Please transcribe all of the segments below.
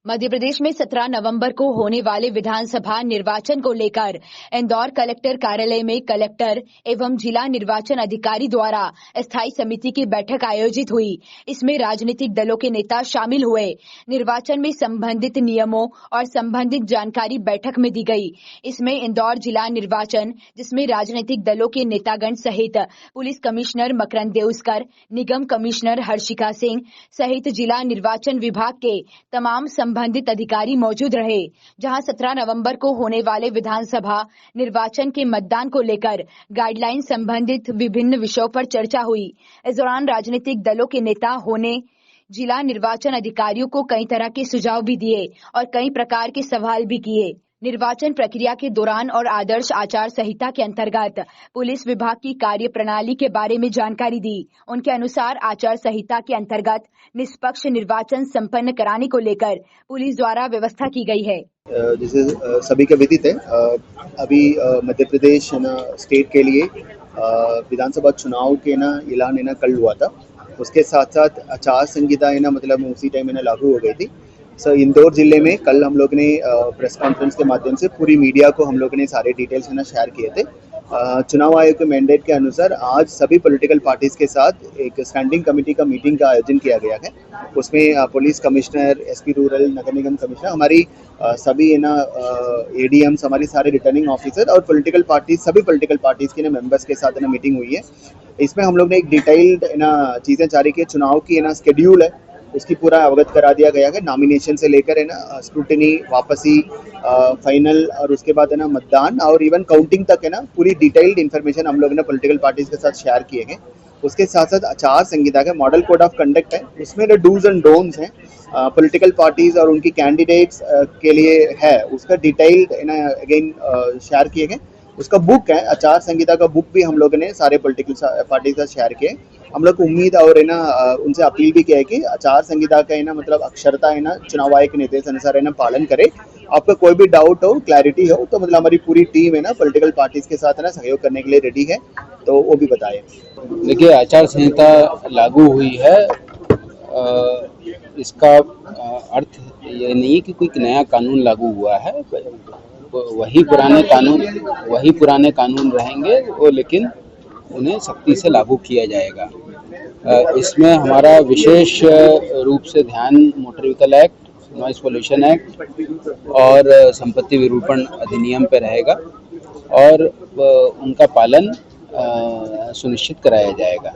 मध्य प्रदेश में 17 नवंबर को होने वाले विधानसभा निर्वाचन को लेकर इंदौर कलेक्टर कार्यालय में कलेक्टर एवं जिला निर्वाचन अधिकारी द्वारा स्थायी समिति की बैठक आयोजित हुई। इसमें राजनीतिक दलों के नेता शामिल हुए। निर्वाचन में संबंधित नियमों और संबंधित जानकारी बैठक में दी गई। इसमें इंदौर जिला निर्वाचन, जिसमें राजनीतिक दलों के नेतागण सहित पुलिस कमिश्नर मकरंद देउस्कर, निगम कमिश्नर हर्षिका सिंह सहित जिला निर्वाचन विभाग के तमाम संबंधित अधिकारी मौजूद रहे। जहां 17 नवंबर को होने वाले विधानसभा निर्वाचन के मतदान को लेकर गाइडलाइन संबंधित विभिन्न विषयों पर चर्चा हुई। इस दौरान राजनीतिक दलों के नेता होने जिला निर्वाचन अधिकारियों को कई तरह के सुझाव भी दिए और कई प्रकार के सवाल भी किए। निर्वाचन प्रक्रिया के दौरान और आदर्श आचार संहिता के अंतर्गत पुलिस विभाग की कार्य प्रणाली के बारे में जानकारी दी। उनके अनुसार आचार संहिता के अंतर्गत निष्पक्ष निर्वाचन संपन्न कराने को लेकर पुलिस द्वारा व्यवस्था की गई है। जैसे सभी के विदित है, अभी मध्य प्रदेश स्टेट के लिए विधानसभा चुनाव के ऐलान कल हुआ था। उसके साथ साथ आचार संहिता मतलब उसी टाइम लागू हो गई थी। इंदौर जिले में कल हम लोग ने प्रेस कॉन्फ्रेंस के माध्यम से पूरी मीडिया को हम लोग ने सारे डिटेल्स शेयर किए थे। चुनाव आयोग के मैंडेट के अनुसार आज सभी पॉलिटिकल पार्टीज के साथ एक स्टैंडिंग कमेटी का मीटिंग का आयोजन किया गया है। उसमें पुलिस कमिश्नर, एसपी रूरल, नगर निगम कमिश्नर, हमारी सभी एडीएम्स, हमारी सारे रिटर्निंग ऑफिसर और पॉलिटिकल पार्टीज, सभी पॉलिटिकल पार्टीज के मेंबर्स के साथ मीटिंग हुई है। इसमें हम लोग ने एक डिटेल्ड चीज़ें जारी की। चुनाव की स्केड्यूल है, उसकी पूरा अवगत करा दिया गया है। नॉमिनेशन से लेकर स्क्रूटिनी, वापसी, फाइनल और उसके बाद मतदान और इवन काउंटिंग तक पूरी डिटेल्ड इन्फॉर्मेशन हम लोग ने पॉलिटिकल पार्टीज के साथ शेयर किए हैं। उसके साथ साथ आचार संहिता का मॉडल कोड ऑफ कंडक्ट है, उसमें डूज एंड डोंट्स हैं पॉलिटिकल पार्टीज और उनकी कैंडिडेट्स के लिए है, उसका डिटेल्ड अगेन शेयर किए गए। उसका बुक है, आचार संहिता का बुक भी हम लोगों ने सारे पॉलिटिकल पार्टीज का शेयर किए। हम लोग को उम्मीद और उनसे अपील भी किया है कि आचार संहिता का मतलब अक्षरता चुनाव आयोग के निर्देश अनुसार पालन करे। आपका कोई भी डाउट हो, क्लैरिटी हो तो मतलब हमारी पूरी टीम पॉलिटिकल पार्टीज के साथ सहयोग करने के लिए रेडी है, तो वो भी बताएं। देखिए, आचार संहिता लागू हुई है, इसका अर्थ ये नहीं है कि कोई नया कानून लागू हुआ है। वही पुराने कानून रहेंगे वो, लेकिन उन्हें सख्ती से लागू किया जाएगा। इसमें हमारा विशेष रूप से ध्यान motor vehicle act, noise pollution act और संपत्ति विरूपण अधिनियम पे रहेगा और उनका पालन सुनिश्चित कराया जाएगा।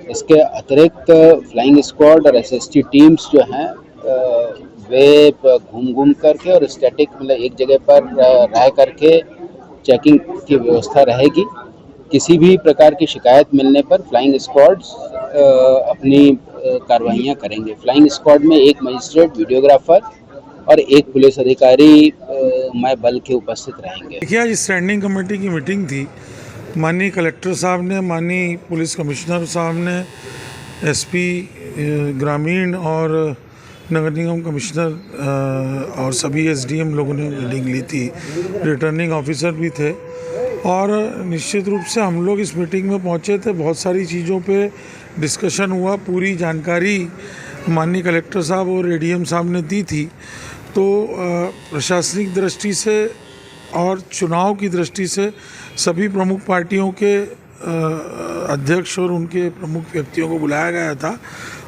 इसके अतिरिक्त फ्लाइंग स्क्वाड और एसएसटी टीम्स जो हैं वे घूम करके और स्टैटिक मतलब एक जगह पर रह करके चेकिंग की व्यवस्था रहेगी। किसी भी प्रकार की शिकायत मिलने पर फ्लाइंग स्क्वाड्स अपनी कार्रवाइयाँ करेंगे। फ्लाइंग स्क्वाड में एक मजिस्ट्रेट, वीडियोग्राफर और एक पुलिस अधिकारी मैं बल के उपस्थित रहेंगे। देखिए, आज स्टैंडिंग कमेटी की मीटिंग थी। माननीय कलेक्टर साहब ने, माननीय पुलिस कमिश्नर साहब ने, एसपी ग्रामीण और नगर निगम कमिश्नर और सभी एसडीएम लोगों ने मीटिंग ली थी। रिटर्निंग ऑफिसर भी थे और निश्चित रूप से हम लोग इस मीटिंग में पहुंचे थे। बहुत सारी चीज़ों पे डिस्कशन हुआ। पूरी जानकारी माननीय कलेक्टर साहब और एडीएम साहब ने दी थी। तो प्रशासनिक दृष्टि से और चुनाव की दृष्टि से सभी प्रमुख पार्टियों के अध्यक्ष और उनके प्रमुख व्यक्तियों को बुलाया गया था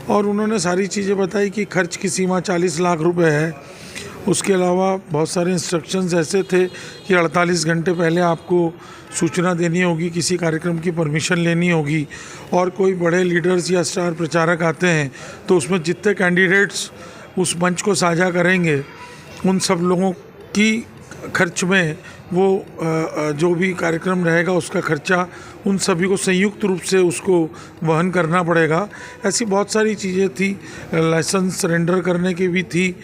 और उन्होंने सारी चीज़ें बताई कि खर्च की सीमा 40 लाख रुपए है। उसके अलावा बहुत सारे इंस्ट्रक्शंस ऐसे थे कि 48 घंटे पहले आपको सूचना देनी होगी, किसी कार्यक्रम की परमिशन लेनी होगी और कोई बड़े लीडर्स या स्टार प्रचारक आते हैं तो उसमें जितने कैंडिडेट्स उस मंच को साझा करेंगे उन सब लोगों की खर्च में वो जो भी कार्यक्रम रहेगा उसका खर्चा उन सभी को संयुक्त रूप से उसको वहन करना पड़ेगा। ऐसी बहुत सारी चीज़ें थी। लाइसेंस सरेंडर करने की भी थी।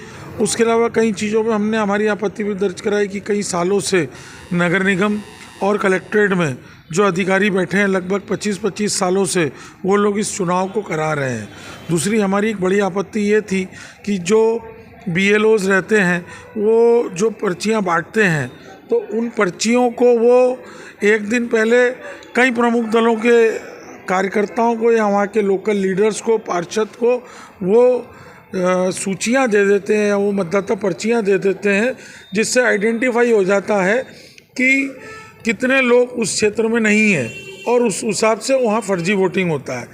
उसके अलावा कई चीज़ों में हमने हमारी आपत्ति भी दर्ज कराई कि कई सालों से नगर निगम और कलेक्ट्रेट में जो अधिकारी बैठे हैं लगभग 25-25 सालों से वो लोग इस चुनाव को करा रहे हैं। दूसरी हमारी एक बड़ी आपत्ति ये थी कि जो बीएलओज रहते हैं वो जो पर्चियां बांटते हैं तो उन पर्चियों को वो एक दिन पहले कई प्रमुख दलों के कार्यकर्ताओं को या वहाँ के लोकल लीडर्स को, पार्षद को वो सूचियां दे देते हैं या वो मतदाता पर्चियां दे देते हैं, जिससे आइडेंटिफाई हो जाता है कि कितने लोग उस क्षेत्र में नहीं हैं और उस हिसाब से वहाँ फर्जी वोटिंग होता है।